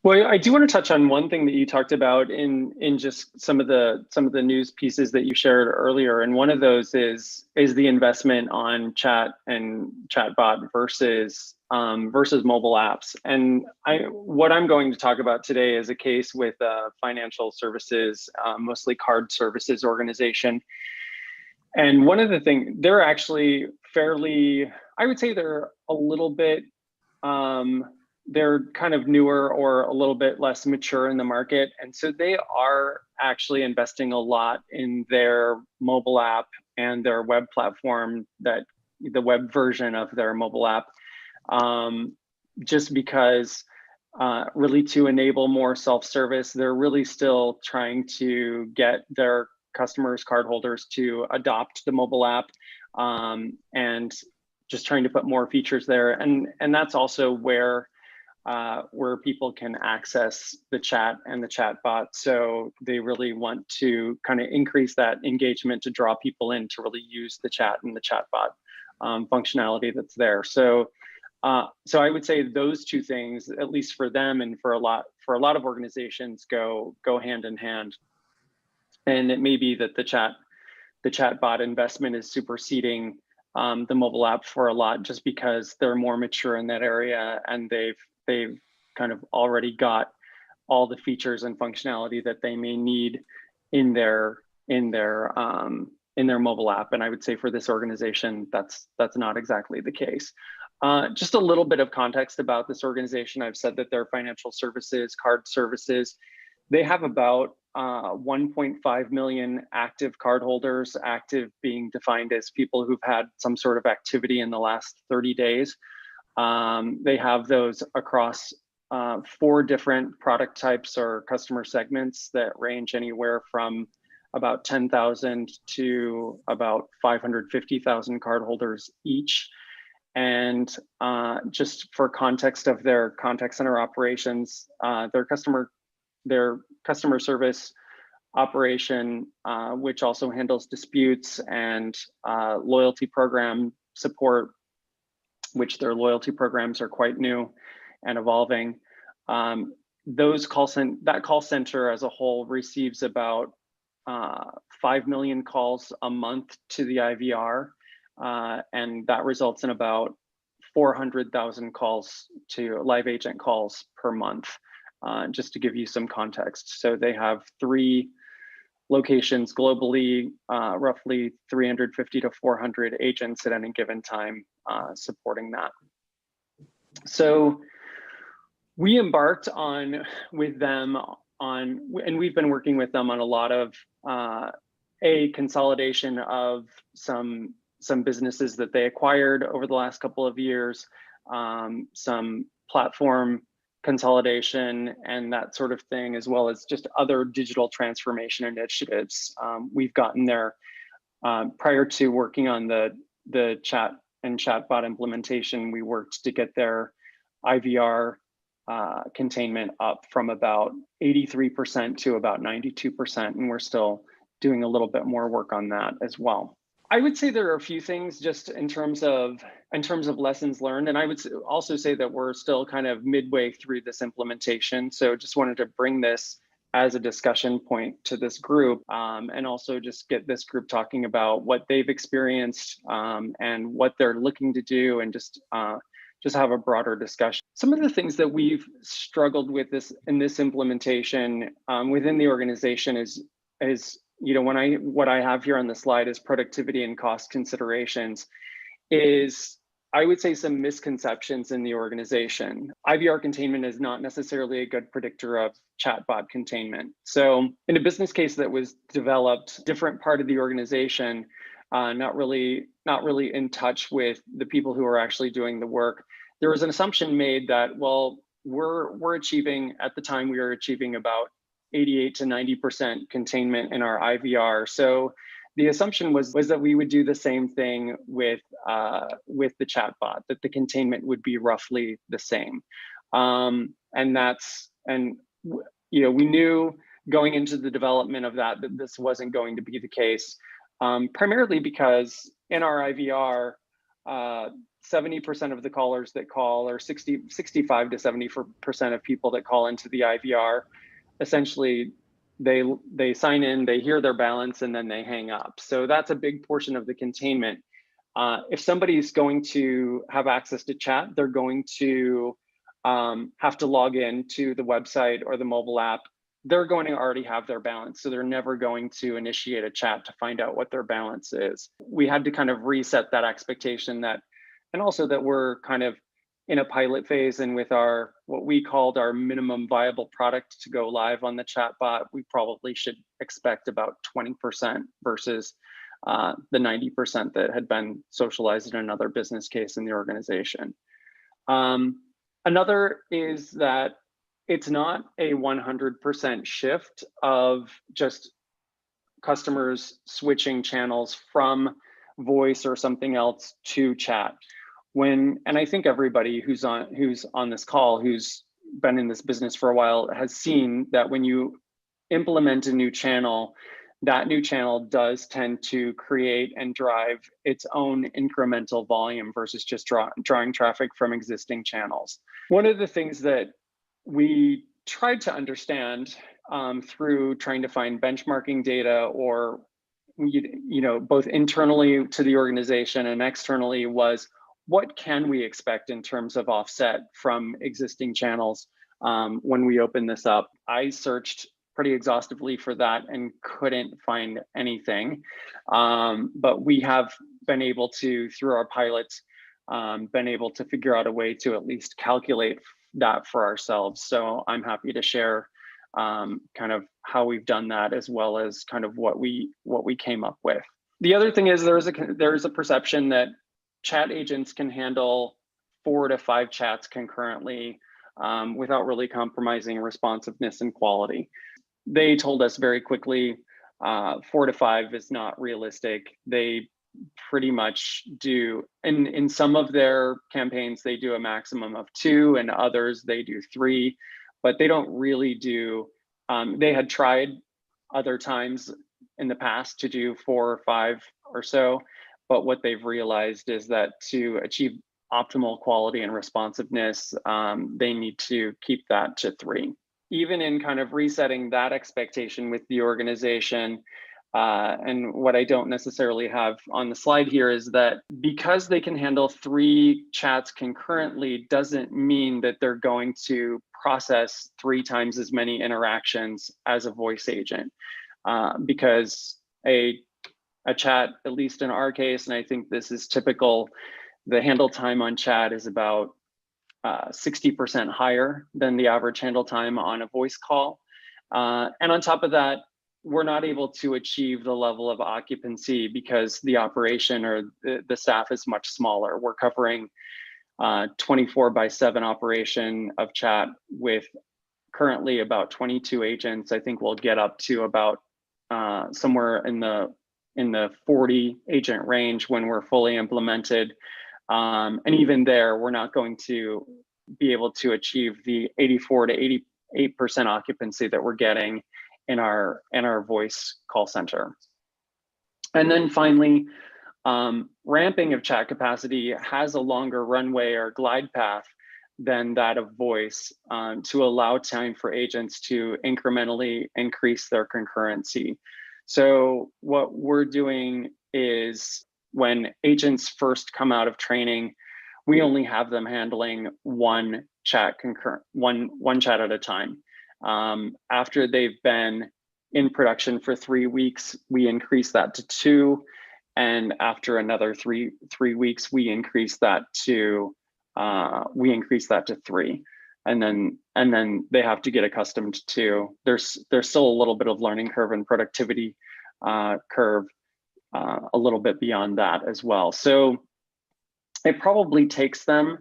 Well, I do want to touch on one thing that you talked about in just some of the news pieces that you shared earlier, and one of those is the investment on chat and chatbot versus mobile apps. And what I'm going to talk about today is a case with a financial services, mostly card services organization. And one of the things, they're actually fairly, I would say they're a little bit um, they're kind of newer or a little bit less mature in the market. And so they are actually investing a lot in their mobile app and their web platform, that the web version of their mobile app, um, just because really to enable more self-service. They're really still trying to get their customers, cardholders, to adopt the mobile app, and just trying to put more features there. And that's also where people can access the chat and the chat bot. So they really want to kind of increase that engagement to draw people in to really use the chat and the chat bot functionality that's there. So I would say those two things, at least for them and for a lot of organizations, go hand in hand. And it may be that the chat bot investment is superseding the mobile app for a lot, just because they're more mature in that area and they've kind of already got all the features and functionality that they may need in their mobile app. And I would say for this organization, that's not exactly the case. Just a little bit of context about this organization. I've said that they're financial services, card services. They have about 1.5 million active cardholders, active being defined as people who've had some sort of activity in the last 30 days. They have those across 4 different product types or customer segments that range anywhere from about 10,000 to about 550,000 cardholders each. And just for context of their contact center operations, their customer service operation, which also handles disputes and loyalty program support, which their loyalty programs are quite new and evolving. That call center as a whole receives about 5 million calls a month to the IVR, and that results in about 400,000 calls to live agent calls per month, just to give you some context. So they have 3 locations globally, roughly 350 to 400 agents at any given time supporting that. So we embarked with them and we've been working with them on a lot of a consolidation of some businesses that they acquired over the last couple of years, some platform consolidation and that sort of thing, as well as just other digital transformation initiatives. We've gotten there prior to working on the chat and chatbot implementation. We worked to get their IVR containment up from about 83% to about 92%, and we're still doing a little bit more work on that as well. I would say there are a few things just in terms of lessons learned, and I would also say that we're still kind of midway through this implementation. So just wanted to bring this as a discussion point to this group, and also just get this group talking about what they've experienced and what they're looking to do, and just have a broader discussion. Some of the things that we've struggled with in this implementation within the organization is what I have here on the slide is productivity and cost considerations, is I would say some misconceptions in the organization. IVR containment is not necessarily a good predictor of chatbot containment. So in a business case that was developed, different part of the organization, not really in touch with the people who are actually doing the work, there was an assumption made that, well, we're achieving, at the time we were achieving about 88 to 90% containment in our IVR. So the assumption was that we would do the same thing with the chatbot, that the containment would be roughly the same. We knew going into the development of that this wasn't going to be the case, primarily because in our IVR, 70% of the callers that call, or 65 to 70% of people that call into the IVR, essentially they sign in, they hear their balance, and then they hang up. So that's a big portion of the containment. If somebody's going to have access to chat, they're going to have to log in to the website or the mobile app. They're going to already have their balance, so they're never going to initiate a chat to find out what their balance is. We had to kind of reset that expectation, that, and also that we're kind of in a pilot phase, and with our, what we called our minimum viable product to go live on the chatbot, we probably should expect about 20% versus the 90% that had been socialized in another business case in the organization. Another is that it's not a 100% shift of just customers switching channels from voice or something else to chat. And I think everybody who's on this call, who's been in this business for a while, has seen that when you implement a new channel, that new channel does tend to create and drive its own incremental volume versus just drawing traffic from existing channels. One of the things that we tried to understand through trying to find benchmarking data, or both internally to the organization and externally, was what can we expect in terms of offset from existing channels when we open this up. I searched pretty exhaustively for that and couldn't find anything, but we have been able to, through our pilots, been able to figure out a way to at least calculate that for ourselves. So I'm happy to share kind of how we've done that, as well as kind of what we came up with. The other thing is there is a perception that chat agents can handle 4 to 5 chats concurrently without really compromising responsiveness and quality. They told us very quickly 4 to 5 is not realistic. They pretty much do, in some of their campaigns, they do a maximum of 2, and others they do 3, but they don't really do, they had tried other times in the past to do 4 or 5 or so, but what they've realized is that to achieve optimal quality and responsiveness, they need to keep that to 3. Even in kind of resetting that expectation with the organization, and what I don't necessarily have on the slide here is that because they can handle 3 chats concurrently doesn't mean that they're going to process 3 times as many interactions as a voice agent, because a chat, at least in our case, and I think this is typical, the handle time on chat is about 60% higher than the average handle time on a voice call. And on top of that, we're not able to achieve the level of occupancy because the operation or the staff is much smaller. We're covering 24/7 operation of chat with currently about 22 agents. I think we'll get up to about somewhere in the 40 agent range when we're fully implemented. And even there, we're not going to be able to achieve the 84 to 88% occupancy that we're getting in our voice call center. And then finally, ramping of chat capacity has a longer runway or glide path than that of voice, to allow time for agents to incrementally increase their concurrency. So what we're doing is, when agents first come out of training, we only have them handling one chat at a time. After they've been in production for 3 weeks, we increase that to 2, and after another three weeks, we increase that to 3, and then they have to get accustomed to. There's still a little bit of learning curve and productivity curve, a little bit beyond that as well. So it probably takes them,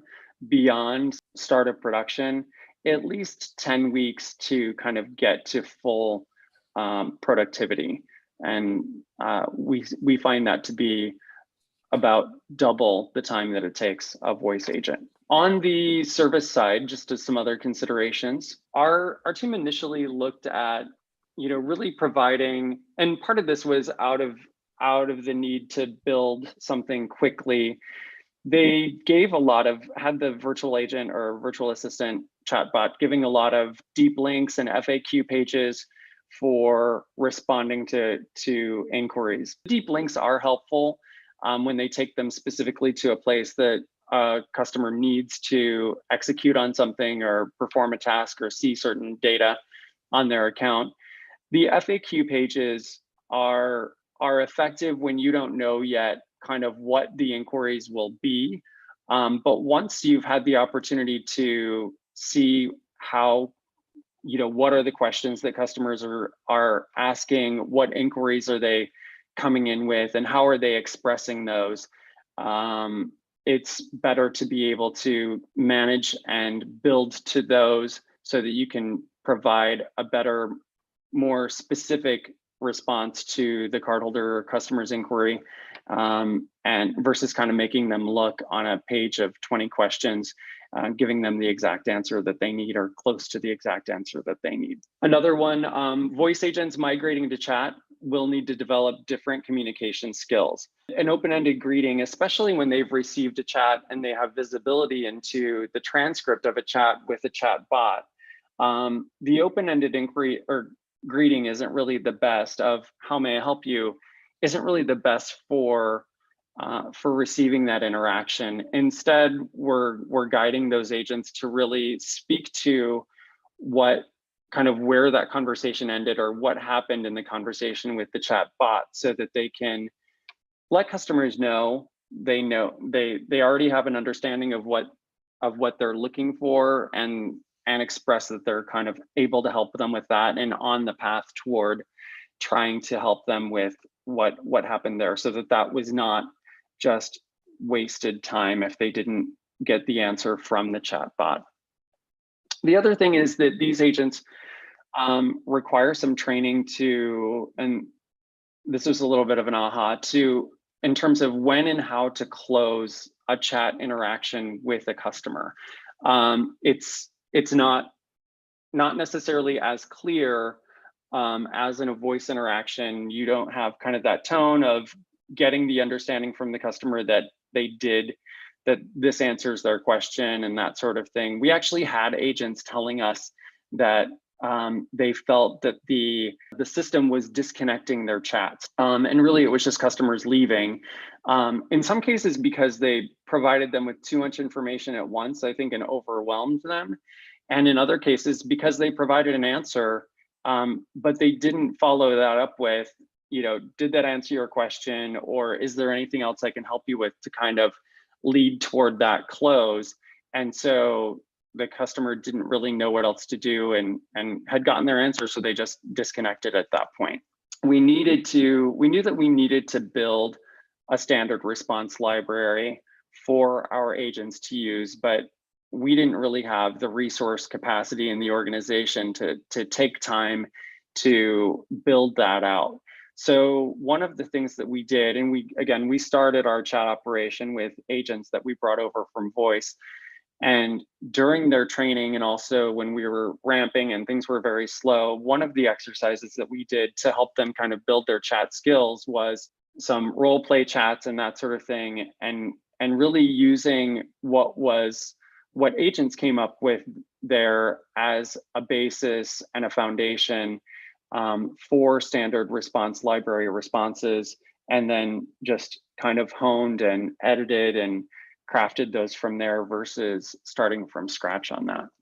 beyond start of production, at least 10 weeks to kind of get to full productivity. And we find that to be about double the time that it takes a voice agent. On the service side, just as some other considerations, our team initially looked at, really providing, and part of this was out of the need to build something quickly, They had the virtual agent or virtual assistant chatbot giving a lot of deep links and FAQ pages for responding to inquiries. Deep links are helpful when they take them specifically to a place that a customer needs to execute on something or perform a task or see certain data on their account. The FAQ pages are effective when you don't know yet kind of what the inquiries will be. But once you've had the opportunity to see how, what are the questions that customers are asking, what inquiries are they coming in with, and how are they expressing those, it's better to be able to manage and build to those so that you can provide a better, more specific response to the cardholder or customer's inquiry, and versus kind of making them look on a page of 20 questions, giving them the exact answer that they need or close to the exact answer that they need. Another one, voice agents migrating to chat will need to develop different communication skills. An open-ended greeting, especially when they've received a chat and they have visibility into the transcript of a chat with a chat bot, the open-ended inquiry or greeting isn't really the best of "how may I help you," isn't really the best for receiving that interaction. Instead, we're guiding those agents to really speak to what kind of where that conversation ended or what happened in the conversation with the chat bot, so that they can let customers know they already have an understanding of what they're looking for, and express that they're kind of able to help them with that and on the path toward trying to help them with what happened there, so that was not just wasted time if they didn't get the answer from the chat bot. The other thing is that these agents require some training and this was a little bit of an aha in terms of when and how to close a chat interaction with a customer. It's not necessarily as clear as in a voice interaction. You don't have kind of that tone of getting the understanding from the customer that that this answers their question and that sort of thing. We actually had agents telling us that they felt that the system was disconnecting their chats. And really it was just customers leaving. In some cases because they provided them with too much information at once, I think, and overwhelmed them. And in other cases because they provided an answer, but they didn't follow that up with, did that answer your question? Or is there anything else I can help you with to kind of lead toward that close? And so the customer didn't really know what else to do and had gotten their answer, so they just disconnected at that point. We knew that we needed to build a standard response library for our agents to use, but we didn't really have the resource capacity in the organization to take time to build that out. So one of the things that we did, and we started our chat operation with agents that we brought over from voice. And during their training, and also when we were ramping and things were very slow, one of the exercises that we did to help them kind of build their chat skills was some role play chats and that sort of thing, and really using what agents came up with there as a basis and a foundation for standard response library responses, and then just kind of honed and edited and crafted those from there versus starting from scratch on that.